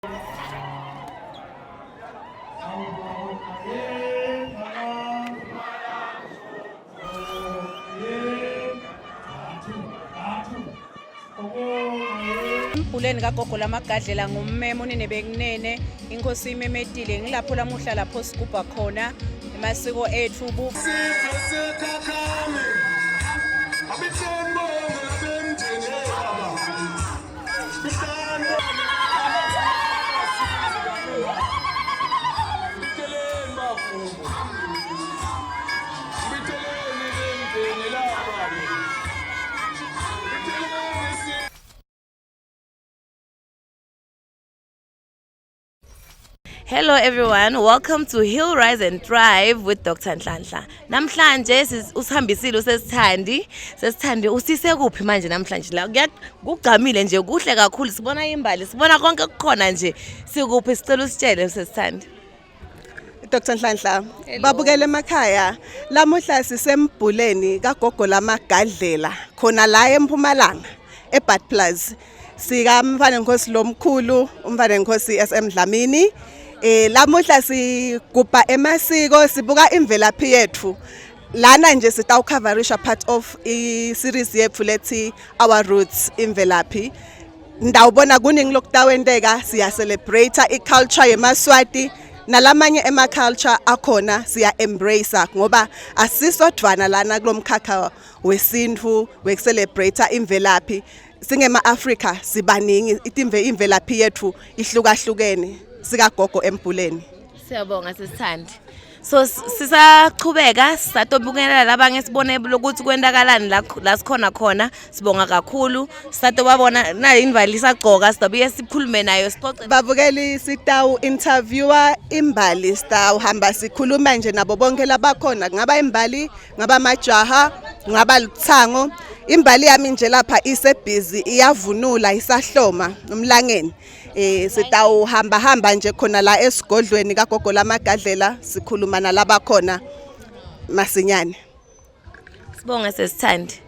Empuleni kagogo lamagadlela ngummeme unene bekunene inkosi imemetile ngilapho lamuhla lapho sigubha khona emasiko ethu Hello everyone, welcome to Heal, Rise and Thrive with Dr. Nhlanhla. Namhlanje usihambisile usesithandi usise kuphi manje namhlanje la kugqamile nje kuhle kakhulu sibona imbali sibona konke kukhona nje sikuphi sicela usitshele usesithandi. Dr. Nhlanhla, babukele emakhaya lamuhla sisembuleni kagogo lamagadlela khona la eMpumalanga eBad Plus sika Mfana Nkosi lomkhulu umfana Nkosi SM Dlamini. Lamuhla sigubha emasiko sibuka imvelaphi yethu lana nje sitawucoverisha part of i-series yethu lethi Our Roots imvelaphi. Ndawubona kuningi lokutawenteka siya celebrate i-culture yeMaswati nalamanye ema-culture akhona siya embrace ngoba asisodwana lana kulomkhakha wesintu we-celebrate imvelaphi singema-Africa sibaningi imvelaphi yethu ihlukahlukene sikagogo empuleni. Siyabonga sisithandi. So sisaqhubeka sisatobukela labanye sibone ukuthi kwendakalani la sikhona khona sibonga kakhulu satobabona na invali sagcoka sidabuye sikhulume nayo sixoxe. Babukeli sitawu interviewer imbali sitawu hamba sikhuluma nje nabo bonke labakhona ngaba imbali ngaba majaha ngaba luthango. Imbali yami nje lapha ise busy iyavunula isahloma umlangeni. Sitawu hamba nje khona la esigodlweni kagogo lamagadlela sikhuluma nalaba khona masinyane. Sibonga sesithandi.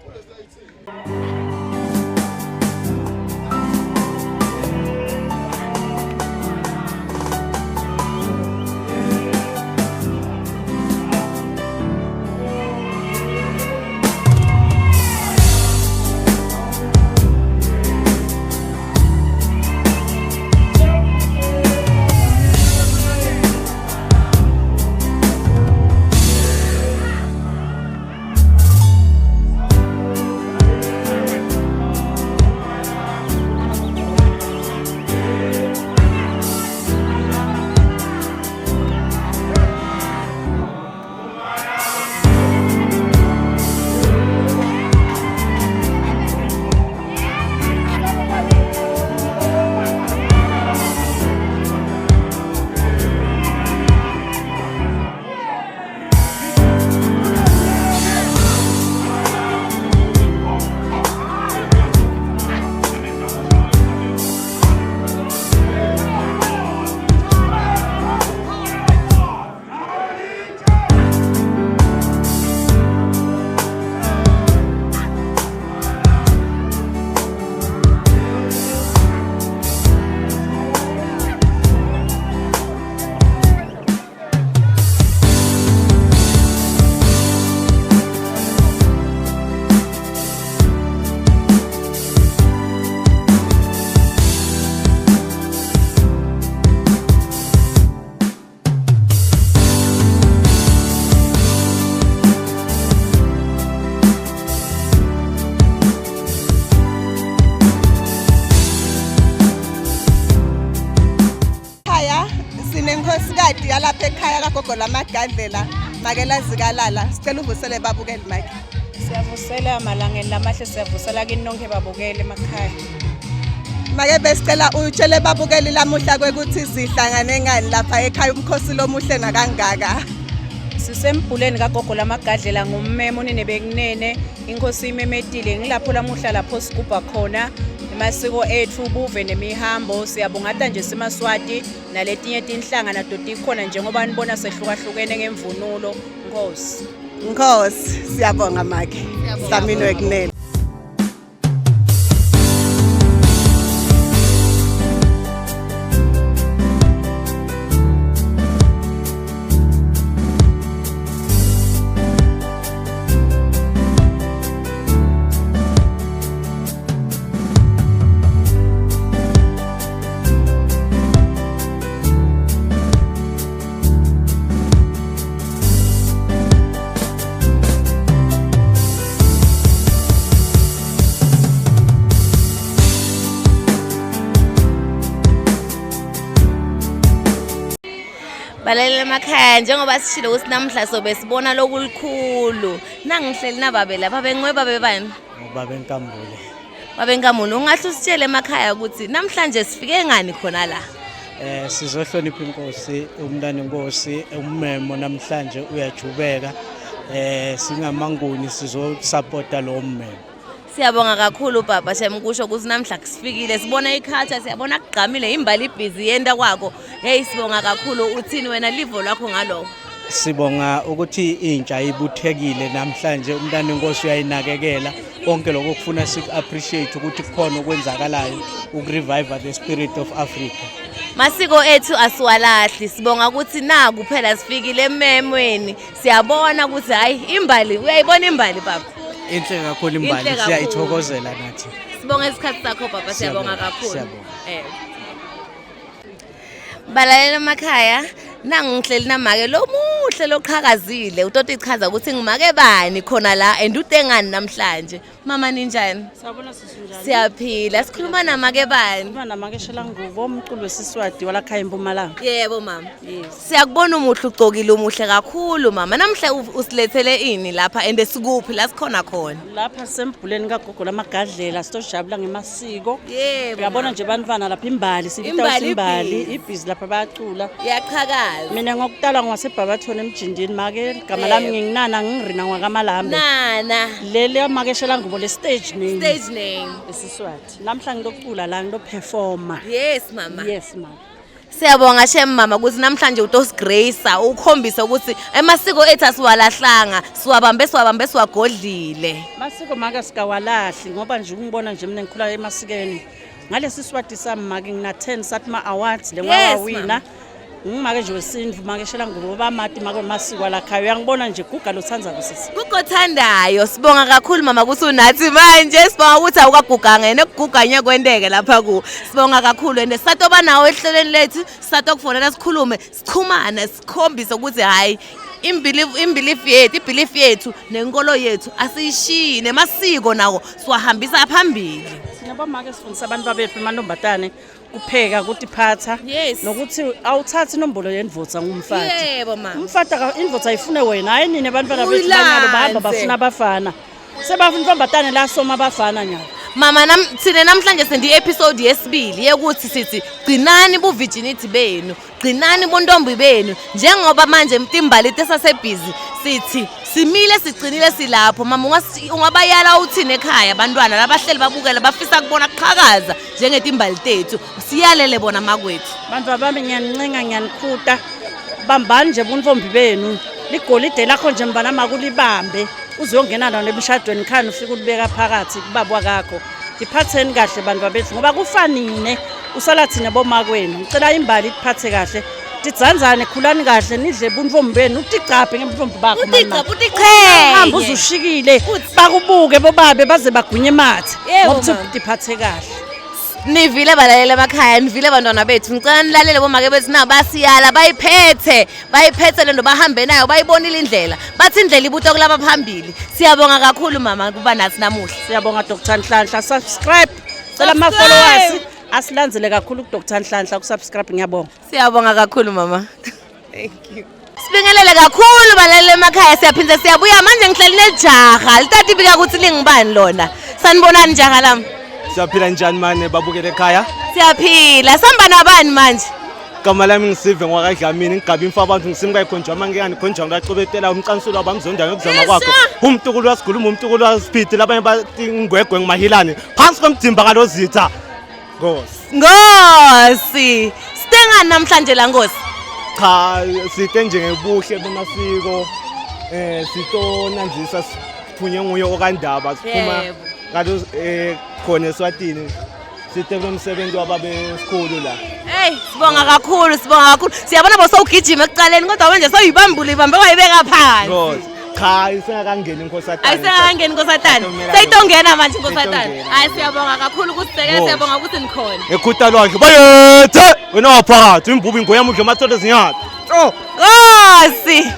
Sinenkosikadi yalapha ekhaya kagogo lamagadlela makela zikalala sicela uvusele babukeli mike. Siyavusela amalangeni lamahle siyavusela kinonke babukele emakhaya. Make besicela utshele babukeli lamuhla kwekuthi sihlangane ngani lapha ekhaya umkhosi lomuhle nakangaka. Sisembuleni kagogo lamagadlela ngummeme unene bekunene inkosi imemetile ngilapho lamuhla lapho sigubha khona emasiko ethu buve nemihambo siyabongata nje simaswati naletinye tinhlanga nato tikhona njengoba nibona sehlukahlukene ngemvunulo. Nkosi siyabonga make Dlamini wekunene. Balaleli emakhaya njengoba sishilo ukuthi namhla sobe sibona lokulukhulu. Nangihleli nababe lapha bengcweba bebani? Ubaba enkambule. Babe nkamulu ungahle usitshele emakhaya ukuthi namhlanje sifike ngani khona la. Sizohlonipha inkosi, umntana inkosi, ummemo namhlanje uyajubeka. Singamanguni sizosupporta lo mmemo. Siyabonga kakhulu baba Shemkusho ukuthi namhla sifikile sibona iculture siyabona kugqamile imbali ibhizi yenda kwako. Hey sibonga kakhulu uthini wena livo lakho ngaloko. Sibonga ukuthi intsha ibuthekile namhlanje umntana inkosi uyayinakekela konke lokho kufuna appreciate ukuthi kukhona okwenzakalayo ukrevive the spirit of Africa. Masiko ethu asiwalahli sibonga ukuthi na kuphela sifikile ememweni siyabona ukuthi hayi imbali uyayibona imbali baba. Inhle kakhulu imbali siyayithokozela nathi. Sibonga isikhathi sakho baba siyabonga kakhulu. Balaleli emakhaya nangihleli namake lo muhle loqhakazile utoti ichaza ukuthi ngimake bani khona la and utengani namhlanje mama ninjani Sabona sisunjani siyaphila sikhuluma namake bani Sikhuluma namake Shela Ngubo umculo wesiswati walakhaya eMpumalanga Yebo mama siyakubona umuhle ugcokile umuhle kakhulu mama namhla usilethele ini lapha and sikuphi la sikhona khona lapha sembuleni kagogo lamagadlela sitojabula ngemasiko Yebo uyabona nje bantwana lapha imbali sibita imbali ibhizi lapha bayacula yaqhakaza mina ngokutala ngwasebhabathona emjindini make igama lami nginginana ngirina ngwakamalambe nana lele make Shela Ngubo le stage name esiswati namhla ngilocula la ngiloperforma yes mama Siyabonga shem mama ukuthi namhlanje utosigrace ukhombisa ukuthi emasiko ethu asiwalahlanga siwabambe siwagodlile masiko maka sikawalahli ngoba nje ukungibona nje mina ngikhula emasikeni ngalesi swati sami make ngina 10 sathma awards lengawawina ngimake nje wesindvu make Shela Ngubo bamati make masiko lakhaya uyangibona nje guga lothanza kusisi kugothandayo sibonga kakhulu mama ukuthi unathi manje sibonga ukuthi awukaguga ngene kuguganya kwendeke lapha ku sibonga kakhulu ende satoba nawo ehlelweni lethu satokufonela sikhulume sichumana sikhombise ukuthi hayi ibelief yethu nenkolo yethu asiyishiyi nemasiko nawo siwahambisa phambili sinabamake sifundisa abantu babethu emantombatane kupheka ukuthi phatha nokuthi awuthathi inombolo yendvodza ngumfati yebo mama umfati indvodza ayifune wena hayi nini abantwana bethu banyalo bahamba bafuna abafana sebafuna intombatane la soma abafana nyalo mama thine namhlanje sendi episode yesibili yekuthi sithi gcinani buvirginity benu gcinani bontombi benu njengoba manje imtimbali tesasebhizi sithi simile sigcinile silapho mama ungabayala uthini ekhaya abantwana labahleli babukela bafisa kubona kuqhakaza njengetimbali tethu siyalele bona makwethu bantu bami ngiyanincenga ngiyanikhuta bambani nje buntombi benu ligolide lakho nje mbana makulibambe uzongena nawo nemshadweni khani ufika ulibeka phakathi kubabwa kakho iphatheni kahle bantu babethu ngoba kufanine usala thina bomakwenu ngicela imbali iphathe kahle tidzanzane khulani kahle nidle buntombi benu uticaphe ngebuntombi bakho mama hamba uzushikile bakubuke bobabe baze bagwinye mathe ngokuthi tiphathe kahle nivile balalele emakhaya nivile abantwana bethu ngicela nilalele bomake bethu nabo basiyala bayiphethe lento bahambe nayo bayibonile indlela bathi indlela ibuto kulaba phambili siyabonga kakhulu mama kuba nathi namuhla siyabonga Dr Nhlanhla subscribe cela ama followers asilandzele kakhulu ku Dr Nhlanhla ku subscribe ngiyabonga siyabonga kakhulu mama thank you Sibingelele kakhulu balalele emakhaya siyaphinda siyabuya manje ngihleli nejaha litati bika ukuthi lingibani lona sanibonani jaha lami Siyaphila njani manje babukele ekhaya? Siyaphila. Sihamba nabani manje? Igama lami ngisive ngwakadlamini ngigabi imfa abantu ngisimka ikhonjwa mangiyani khonjwa ngaqobetela umcansula wabamzonda ngokuzama kwakho. Umtukulu wasiguluma umtukulu wasiphithi labanye bathi ngwegwe ngimahilane. Phansi komdzimba kalozitha. Ngosi. Sitengani namhlanje la Ngosi? Cha site njengebuhle bemasiko sitonanzisa siphunywe nguye okandaba siphuma kalo khona eSwatini sithe kumsebenzi wababe esikhulu la hey sibonga kakhulu siyabona bosawugijima ekuqaleni kodwa manje sawuyibambula ibambe wayibeka phansi cha isengakangeni inkosatana ayisengakangeni inkosatana seyitongena manje inkosatana hayi siyabonga kakhulu ukusisekela siyabonga ukuthi nikhona ekhutha lwakhe bayethe wena waphakathi imbubi ngoyamudle amathole zinyatha Ngosi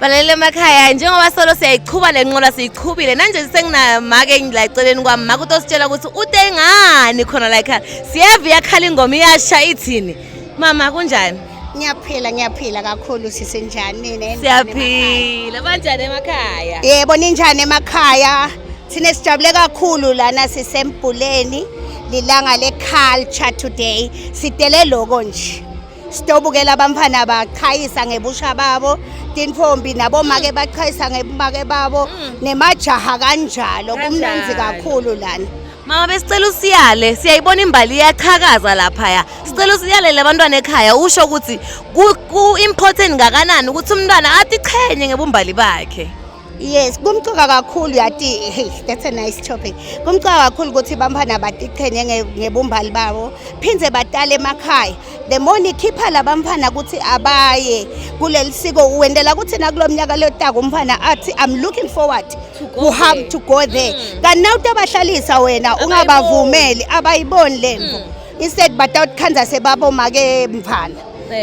Balele emakhaya njengoba solo siyayiqhuba lenqola siyiqhubile manje senginamake la eceleni kwami make utositshela ukuthi utengani khona la ekhaya siyeva yakhala ingoma iyasha ithini mama kunjani Ngiyaphila kakhulu sisenjani nene siyaphila banjani emakhaya yebo ninjani emakhaya sine sijabule kakhulu lana sisembuleni lilanga le-culture today sidele loko nje sitobukela abamfana bachayisa ngebusha babo tinfombi nabo make bachayisa ngebumake babo nemajaha kanjalo kumnanzi kakhulu lana mama besicela usiyale siyayibona imbali iyaqhakaza lapha sicela usiyale labantwana ekhaya usho ukuthi ku important ngakanani ukuthi umntwana atiqhenye ngebumbali bakhe. Yes, kumcuka kakhulu yati, hey, that's a nice topic. Kumcuka kakhulu ukuthi bamfana batiqhenye ngebumbali babo, phinze batale emakhaya. The money khipha labamfana ukuthi abaye kuleli siko uwendela ukuthi nakulomnyaka lotaka umfana athi I'm looking forward to go there. Kanti nawuthi abahlalisa wena ungabavumeli abayiboni lemvo. Instead batawukhanza sebabo make mfana.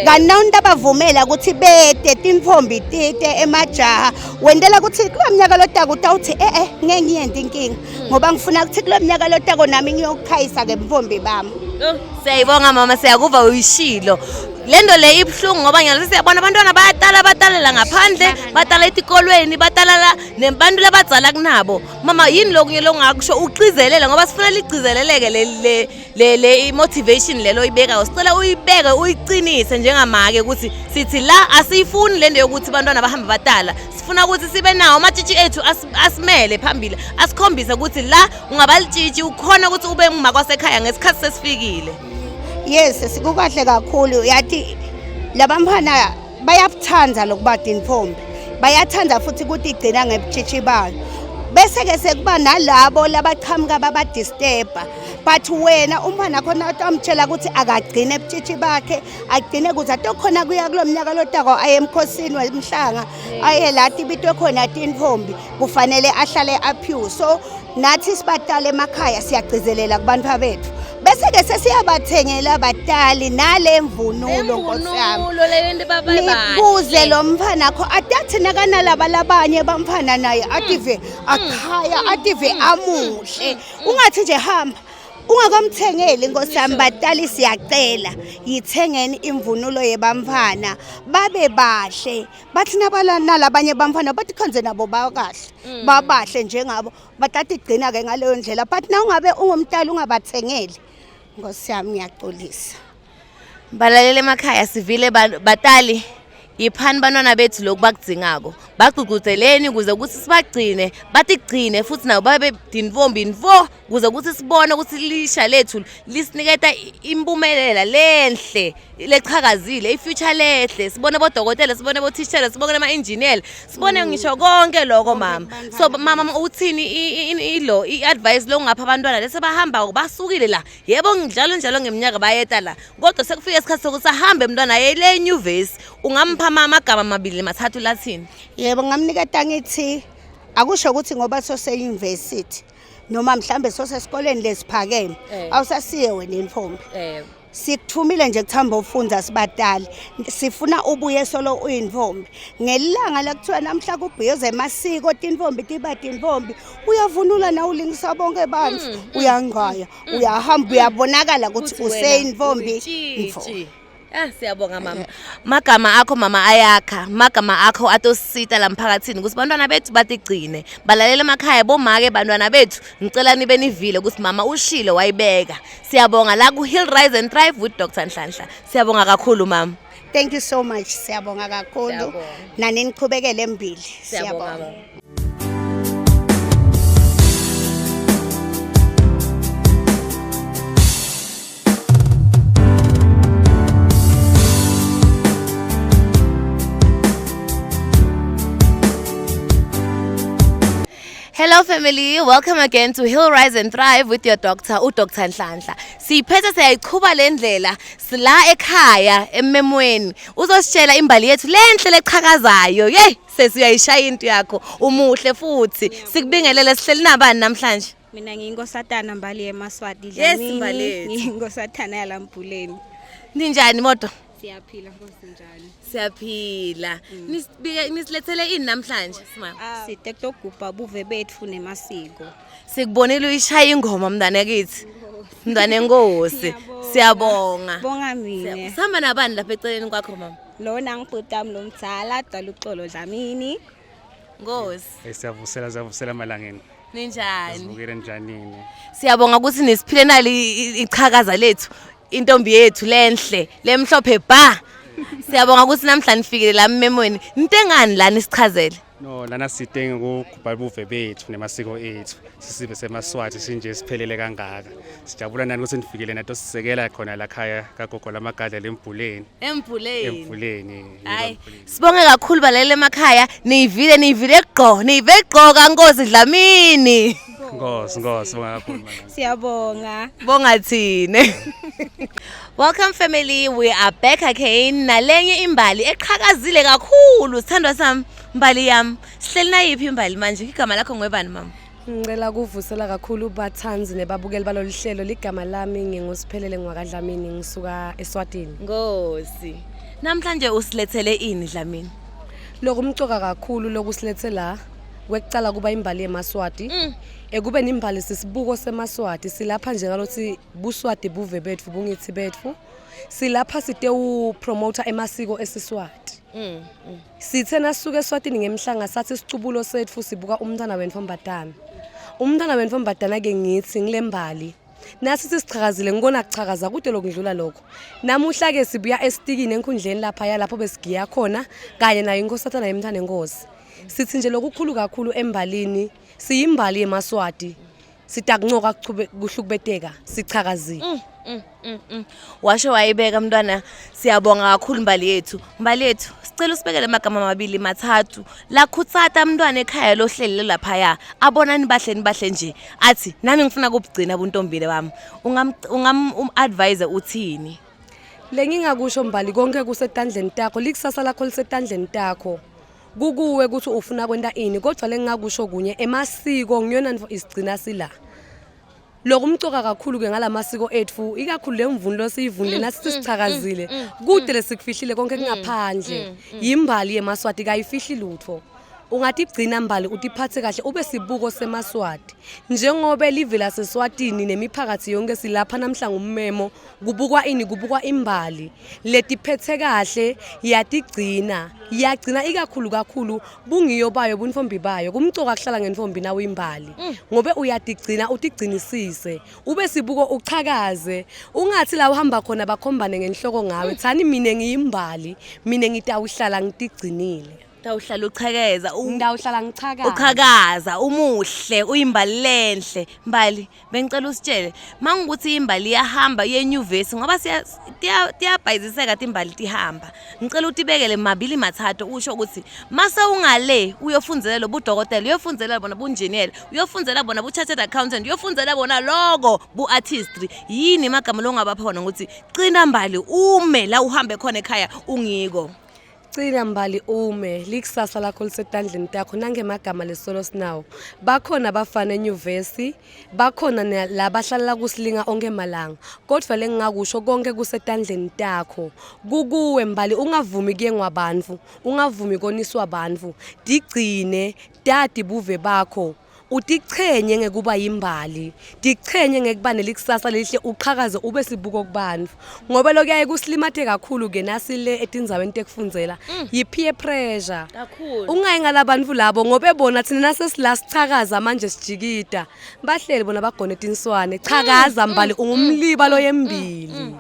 Kanti nawuthi abavumela ukuthi bete tinfombi tite emajaha wendela ukuthi kulomnyaka lotaka utawuthi ngeke ngiyende inkinga ngoba ngifuna ukuthi kulomnyaka lotaka nami ngiyokhayisa ngemfombi bami. Siyayibonga mama siyakuva uyishilo lento le ibhlungu ngoba ngiyalise siyabona abantwana batalela ngaphandle batala etikolweni batala la nebantu labadzala kunabo mama yini lokunye longakusho ucizelela ngoba sifuna ligcizeleleke le motivation lelo ibeka usicela uyibeke uyicinise njengamake ukuthi sithi la asiyifuni lento yokuthi abantwana bahamba batala sifuna ukuthi sibe nawo amatshitshi ethu asimele phambili asikhombise ukuthi la ungabalitshitshi ukhona ukuthi ube ngumakwasekhaya ngesikhathi sesifikile. Yes, sikukahle kakhulu yathi labamfana bayabuthanda lokubada intombi bayathanda futhi ukuthi igcina ngebutshitshi bayo bese ke sekuba nalabo labaqhamuka babadisturba but wena umfana khona atamtshela ukuthi akagcine ebutshitshi bakhe agcine kuze atokhona kuya kulomnyaka lotako aye emkhosini wemhlanga aye lathi bitwe khona intombi kufanele ahlale aphiwe so nathi sibatala emakhaya siyagcizelela kubantu bethu bese ke sesiyabathengela abatali nale mvunulo nkosiyami kuze lo mfana kho atathi nakanalaba labanye bamfana naye ative akhaya ative amuhle ungathi nje hamba ungakamthengeli nkosiyami batali siyacela yithengeni imvunulo yebamfana babe bahle bathi nalabanye bamfana bathi khonze nabo bakahle babahle njengabo batati igcina ke ngaleyo ndlela but na ungabe ungumtali ungabathengeli nkosiyami ngiyaxolisa balalele emakhaya sivile batali yiphani bantwana bethu lokhu bakudzingako bagcugcuzeleni kuze ukuthi sibagcine batigcine futhi nabo babe dinvombi nvo kuze ukuthi sibone ukuthi lisha lethu lisiniketa impumelela lenhle lechakazile ifuture lehle sibone bodokotela sibone bothishela sibone ama-engineer sibone ngisho konke lokho mama so mama uthini ilo i-advice lo ngapha abantwana lese bahamba basukile la yebo njalo ngeminyaka bayeta la kodwa sekufika isikhathi sokuthi ahambe umntwana yele enyuvesi ungampha amagama amabili mathathu lathini yebo ngamniketa ngithi akusho ukuthi ngoba sose-university noma mhlambe sosesikoleni lesiphakeme awusasiye wena intombi sikuthumile nje kuthamba ufunza sibatali sifuna ubuye solo uyintombi ngelanga lakuthiwa namhla kubhiyoza emasiko tintombi tibati intombi uyavunula na ulingisa bonke bantu uyangaya uyahamba uyabonakala ukuthi useyintombi siyabonga mama magama akho mama ayakha magama akho atosita la mphakathini ukuthi bantwana bethu batigcine balalela emakhaya bomake bantwana bethu ngicela nibe nivile ukuthi mama ushilo wayibeka siyabonga la ku Hill Rise and Thrive with Dr. Nhlanhla siyabonga kakhulu mama. Thank you so much siyabonga kakhulu nani niqhubekele embili siyabonga. Hello family, welcome again to Hill Rise and Thrive with your doctor, Dr. Nhlanhla. Siphethe siyayiqhuba le ndlela sila ekhaya ememweni. Uzositshela imbali yethu lenhle lechakazayo. Yey, sesiyayishaya into yakho. Umuhle futhi. Sikubingelele sihleli nabani namhlanje? Mina ngingoSathana Mbali eMaswati Dlamini. Yes, Mbali. NgingoSathana yaLambuleni. Ninjani modo? Siyaphila Nkosi njani? Siyaphila. Nisilethele ini namhlanje sima? Sithe ukugubha buve bethu nemasiko. Sikubonile uyishaya ingoma mntana kithi. Mntwana enkosi. Siyabonga. Bonga mina. Sihamba nabani lapha eceleni kwakho mama? Lona ngibhutami lomtsala Dala uXolo Dlamini. Nkosi. Siyavusela malangeni. Ninjani? Sivukile njani? Siyabonga ukuthi nisiphile nali ichakaza lethu. Intombi yethu lenhle lemhlophe ba siyabonga ukuthi namhla nifikile la memweni intengani la nisichazele no lana sitenge ukugubha buve bethu nemasiko ethu sisibe semaswati sinje siphelele kangaka sijabula nani ukuthi nifikile nato sisekela khona la khaya kagogo lamagadla emphuleni hayi sibonge kakhulu balele emakhaya niyivile gqo kaNkosi Dlamini Nkosi bonga kakhulu mama. Siyabonga. Bonga thine. Welcome family, we are back again nalenye imbali eqhakazile kakhulu sithandwa sami mbali yami. Sihleli nayiphi imbali manje igama lakho ngwebani mama? Ngicela ukuvusela kakhulu bathanzi nebabukeli balolihlelo ligama lami ngingusiphelele ngwakaDlamini ngisuka eSwatini. Nkosi. Namhlanje usilethele ini Dlamini? Lokumcoka kakhulu lokusilethe la kwekucala kuba imbali yeMaswati. Ekube nimbali sisibuko seMaswati silapha nje ngalothi buswati buve bethu bungithi bethu. silapha site promoter emasiko eSiswati. Sithena suke eSwatini ngemhlanga sathi sicubulo sethu sibuka umntwana wenfombadana. Umntwana wenfombadana ke ngithi ngilembali. Nasi sisichakazile ngikona kuchakaza kude lokudlula lokho. Namuhla ke sibuya estikini enkundleni lapho besigiya khona kanye nayo inkosatana yemthane enkosi. Sithi nje lokukhulu kakhulu embalini, siyimbali yemaswati. Sitakuncoka kuhlukubeteka, sichakazile. Washo wayibeka mntwana, siyabonga kakhulu mbali yethu. Mbali yethu, sicela usibekele amagama amabili mathathu. La khutsata mntwana ekhaya lohleli lapha ya. Abonani bahle nje. Athi nami ngifuna ukugcina ubuntombile bami. Advise uthini? Lengingakusho mbali konke kusetandleni takho, likusasa lakho lisetandleni takho. Kukuwe ukuthi ufuna kwenta ini, kodwa lengingakusho kunye emasiko ngiyona isigcina sila. Lokho umcoka kakhulu ke ngalamasiko ethu, ikakhulu lemvunulo siyivunule nasi sichakazile. Kude lesikfihlile konke kungaphandle. Yimbali yemaswati kayifihli lutho. Ungathi igcina mbali utiphathe kahle ube sibuko semaswati. Njengoba livela seSwatini nemiphakathi yonke silapha namhla ngummemo, kubukwa ini kubukwa imbali. Letiphethe kahle yatigcina. Yagcina ikakhulu bungiyo bayo bunfombi bayo. Kumcoka kuhlala ngenfombi nawe imbali. Ngobe uyatigcina utigcinisise. Ube sibuko uchakaze. Ungathi la uhamba khona bakhombane ngenhloko ngawe. Thani mine ngiyimbali, mine ngitawuhlala ngitigcinile. Tawuhlala uchakeza, ngidawuhlala ngichakaza. Uchakaza, umuhle, uyimbali lenhle. Mbali, bengicela usitshele, mangukuthi imbali iyahamba yenyuvesi ngoba tiyabhayiziseka imbali tihamba. Ngicela utibekele mabili mathathu usho ukuthi mase ungale uyofundzela lobudokotela, uyofundzela bona bunjiniyela, uyofundzela bona bu-chartered accountant, uyofundzela bona logo bu-artistry. Yini amagama longabapha wona ukuthi qina mbali ume la uhambe khona ekhaya ungiko. Cina mbali ume likusasa lakho lisetandleni takho nangemagama lesolo sinawo. Bakhona abafana enyuvesi, bakhona labahlala kusilinga onke malanga. Kodwa lengingakusho konke kusetandleni takho. Kukuwe mbali ungavumi kuye ngwabantu, ungavumi koniswa abantu. Digcine dadi buve bakho. Utichenye ngekuba yimbali, tichenye ngekuba nelikusasa lihle uqhakaze ube sibuko kubantu. Ngoba lokuyaye kuslimate kakhulu ke nasile etindzaweni tekufundzela yi peer pressure. Kakhulu. Ungayengala abantu labo ngobe bona thina nasesila sichakaza manje sijikida. Bahleli bona bagone tinswane, chakaza mbali ungumliba lo yembili.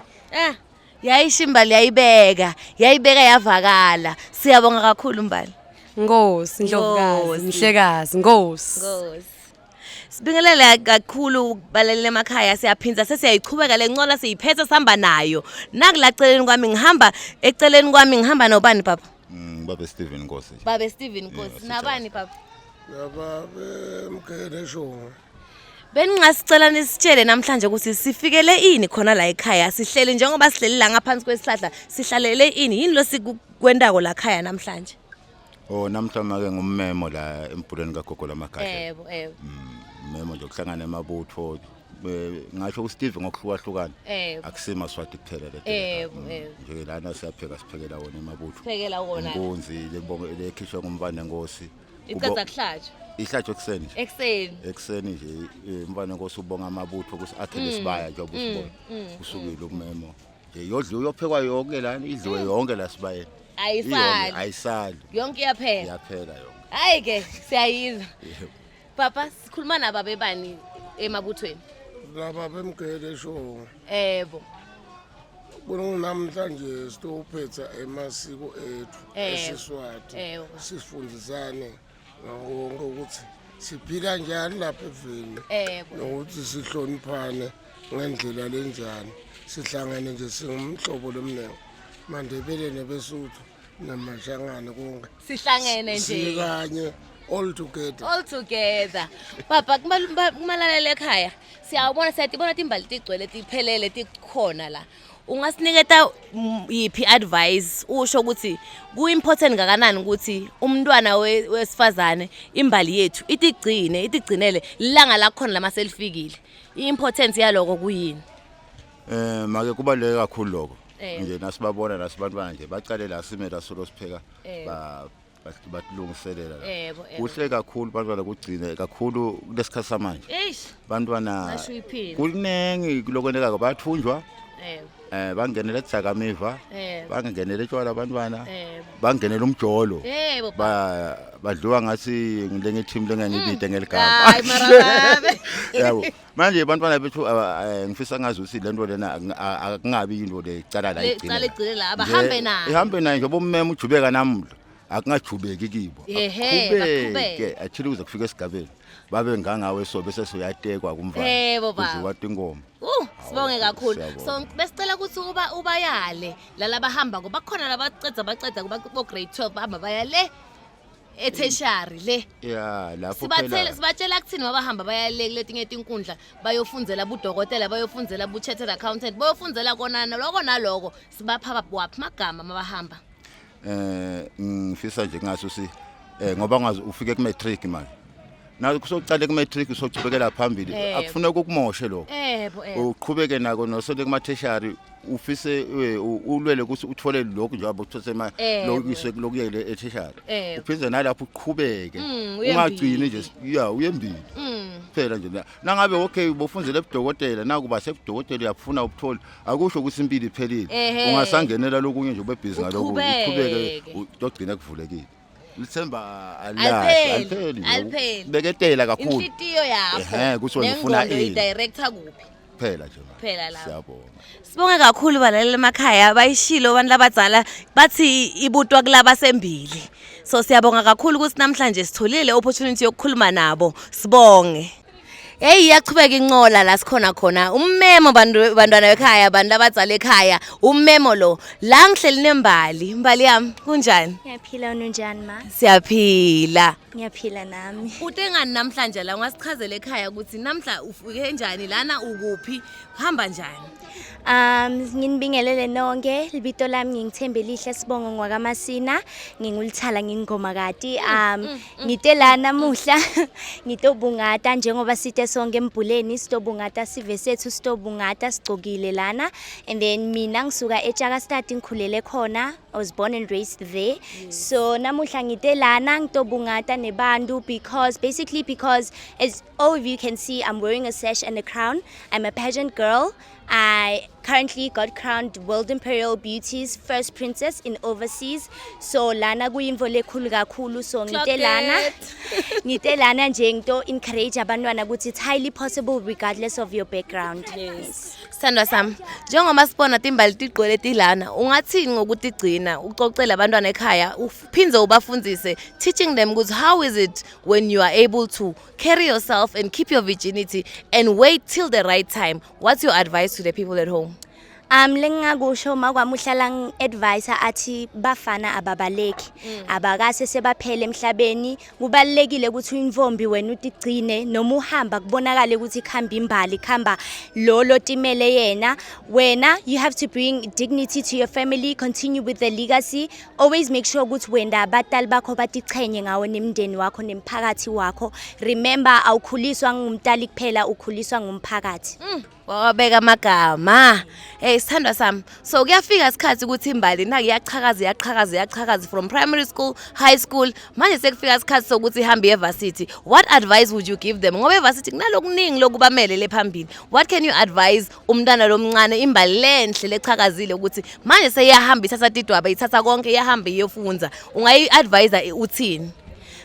Yayisho imbali yayibeka yavakala. Siyabonga kakhulu mbali. Ngosi Ndlovukazi, Mhlekazi, Ngosi. Sibingelela kakhulu balele emakhaya siyaphinza sesiyayichubeka lencola siyiphethe sihamba nayo. Nakulaceleni kwami ngihamba nobani papa? Baba Steven Nkosi. Baba Steven Nkosi. Nabani papa? Baba Mkhele Shongo. Bengingasicela nisitshele namhlanje ukuthi sifikele ini khona la ekhaya, sihleli njengoba sihleli la ngaphansi kwesihlahla, sihlalele ini yini lo sikukwendako la ekhaya namhlanje? Namhlanje ke ngummemo la empuleni kagogo lamakhaya. Yebo. Memo nje kuhlangana emabutho. Ngasho uSteve ngokuhlukahlukana. Akusima Swati kuphela le. Nje lana siphekela wona emabutho. Phekela wona. Inkunzi lekhishwa ngumbane Nkosi. Iceda kuhlatsha. Ihlatshwe ekseni. Ekseni nje umbane Nkosi ubonga amabutho ukuthi akhele sibaya nje obusibona. Kusukile umemo. Nje yodliwe uyophekwa yonke la idliwe yonke la sibayeni. Ayisali. Yonke iyaphela. Iyaphela yonke. Hayi ke siyayizwa. Papa sikhuluma naba bebani emabuthweni? Laba bemgele Shongo. Yebo. Namhlanje sitophetha emasiko ethu eSiswati. Sifundisane ngokuthi siphila njani lapha evini. Nokuthi sihloniphane ngendlela lenjani. Sihlangane nje singumhlobo lomnene. Mandebele nebeSuthu namashangane konke. Sihlangene nje. Sikanye all together. Papa kumalalele ekhaya siyabona siyatibona timbali tigcwele tiphelele tikhona la. Ungasiniketa yipi advice usho ukuthi kuimportant kangakanani ukuthi umntwana wesifazane imbali yethu itigcinele lilanga la khona lama selifikile. Iimportance yaloko kuyini? Make kubaleke kakhulu lokho. Nje nasibabona nasibantwana nje bacale la simela solo sipheka batilungiselela la. Kuhle kakhulu bantwana kugcine kakhulu kulesikhathi samanje. Bantwana kunengi kulokwendeka bayathunjwa. bangenele Tsakamiva bangenele tshwala abantwana bangenele umjolo badliwa ngathi ngilenge team lengangibide ngeligama hayi marababe yabo manje abantwana bethu ngifisa ngazi ukuthi lento lena akungabi into lecala la icala igcile la abahambe nayo ihambe nayo njengoba ummema ujubeka namuhla akungajubeki kibo baqhubeke athile kuze kufike esigabeni babe ngangawe so bese soyatekwa kumva kuziwa ingoma sibonge kakhulu so besicela ukuthi ubayale lalabahamba ngoba khona labaceda kuba grade 12 bahamba bayale etertiary le lapho phela sibatshela kuthini mabahamba bayale kuletinye inkundla bayofundzela budokotela bayofundzela bu-chartered accountant bayofundzela konana lokho naloko sibapha waphi magama mabahamba ngifisa nje ngaso ngoba ngazi ufike ku matric manje naku sokucala ku matric sokuchubekela phambili akufuneka ukumoshe lokho uqhubeke nako nosole kuma tertiary ufise ulwele ukuthi uthole lokho njengoba uthose lokuyise lokuyele tertiary uphinze nalapho uqhubeke ungagcini nje uyembili phela nje nangabe okay bofunzele ebudokotela nakuba sebudokotela uyafuna ukuthola akusho ukuthi impilo iphelile ungasangenela lokunye nje ubebhizi ngaloko uqhubeke ugcina kuvulekile lithemba alipheli beketela kakhulu inhlitiyo yakho kusho ngifuna director kuphi phela nje phela la siyabonga sibonge kakhulu balalela emakhaya bayishilo abantu labadzala bathi ibutwa kulaba sembili so siyabonga kakhulu ukuthi namhlanje sitholile opportunity yokukhuluma nabo sibonge hey iyachubeka inqola la sikhona khona ummemo bantwana bekhaya abantu abadzala ekhaya ummemo lo la ngihleli nembali imbali yami kunjani ngiyaphila unjani ma siyaphila ngiyaphila nami utengani namhlanje la ungasichazela ekhaya ukuthi namhla ufike njani lana ukuphi hamba njani nginibingelele nonke libito lami ngingithembelihle sibongo ngwakamasina ngingulithala ngingoma kati ngitelana namuhla ngitobungata njengoba sithe sonke embuleni sitobungata sive sethu sitobungata sigcokile lana and then mina ngisuka eJakastad ngikhulele khona I was born and raised there so namuhla ngitelana ngitobungata nebantu because as all of you can see I'm wearing a sash and a crown. I'm a pageant girl. I currently got crowned World Imperial Beauty's first princess in overseas. So lana kuyimvo lekhulu kakhulu so ngitelana nje ngito encourage abantwana ukuthi it's highly possible regardless of your background. Yes. Sithandwa sami njengoba sibona timbali tigqwele tilana ungathini ngokutigcina ucocela abantwana ekhaya uphinze ubafundzise teaching them ukuthi how is it when you are able to carry yourself and keep your virginity and wait till the right time. What's your advice to the people at home? Lengakusho makwamuhlala advisor athi bafana ababaleki abakase sebaphele emhlabeni kubalekile ukuthi uyimvombi wena utigcine noma uhamba kubonakala ukuthi khamba imbali khamba lolo timele yena wena you have to bring dignity to your family, continue with the legacy, always make sure ukuthi wenda abatali bakho batichenye ngawe nemndeni wakho nemphakathi wakho. Remember awukhuliswa ngumtali kuphela ukhuliswa ngumphakathi. Wabeka amagama sithandwa sami so kuyafika isikhathi ukuthi imbali naki yaqhakaza from primary school, high school manje sekufika isikhathi sokuthi ihambe evarsity. What advice would you give them ngoba evarsity kunalokuningi lokubamelele phambili? What can you advise umntana lomncane imbali lenhle lechakazile ukuthi manje seyahamba ithatha tidwaba ithatha konke iyahamba iyofunza ungayi advisor uthini?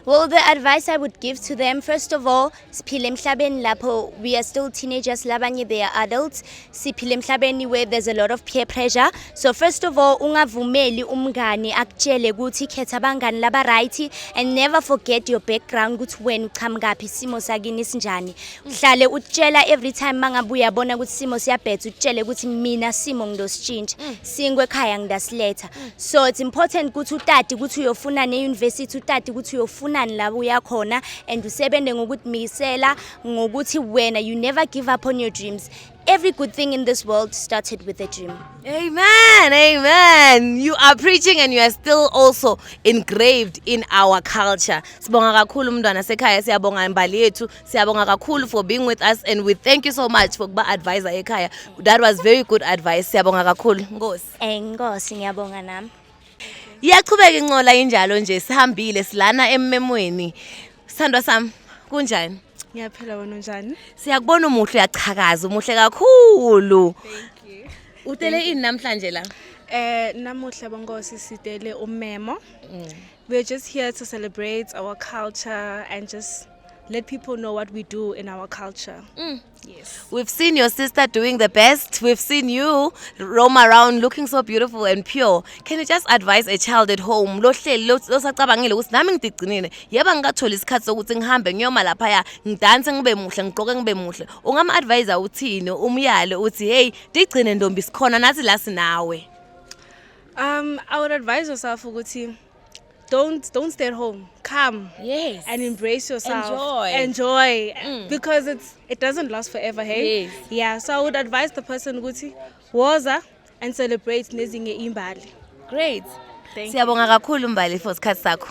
Well, the advice I would give to them, first of all, siphile emhlabeni lapho we are still teenagers, labanye they are adults. Siphile emhlabeni where there's a lot of peer pressure. So first of all, ungavumeli umngani akutshele ukuthi khetha abangani laba right and never forget your background ukuthi wena uqhamukaphi simo sakini sinjani. Uhlale utshela every time mangabuya bona ukuthi simo siyabhetha utshele ukuthi mina simo ngidositshintsha. Singwe ekhaya ngidasiletha. So it's important ukuthi utati ukuthi uyofuna ne-university utati ukuthi uyofuna la uyakhona and usebende ngokutmisela ngokuthi wena you never give up on your dreams. Every good thing in this world started with a dream. Amen. You are preaching and you are still also engraved in our culture. Sibonga kakhulu mntwana sekhaya siyabonga imbali yethu siyabonga kakhulu for being with us and we thank you so much for kuba advisor ekhaya. That was very good advice. Siyabonga kakhulu. Nkosi. Nkosi ngiyabonga nami. Iyachubeka inqola injalo nje sihambile silana emmemweni. Sithandwa sami kunjani? Ngiyaphila wena njani? Siyakubona umuhle uyachakaza umuhle kakhulu. Thank you. Utele ini namhlanje la? Namuhla bongosi sitele umemo. We're just here to celebrate our culture and just let people know what we do in our culture. Yes. We've seen your sister doing the best. We've seen you roam around looking so beautiful and pure. Can you just advise a child at home? Lo hleli lo sacabangile ukuthi nami ngidigcinile. Yeba ngikathola isikhathi sokuthi ngihambe ngiyoma lapha ya ngidance ngibe muhle ngigqoke ngibe muhle. Ungama advisor uthini umyalo uthi hey digcine ntombi sikhona nathi la sinawe. I would advise yourself ukuthi don't stay at home. Come. Yes. And embrace yourself. Enjoy. Because it doesn't last forever, hey? Yes. Yeah, so I would advise the person ukuthi woza and celebrate nezinye imbali. Great. Thank you. Siyabonga kakhulu Mbali for isikhathi sakho.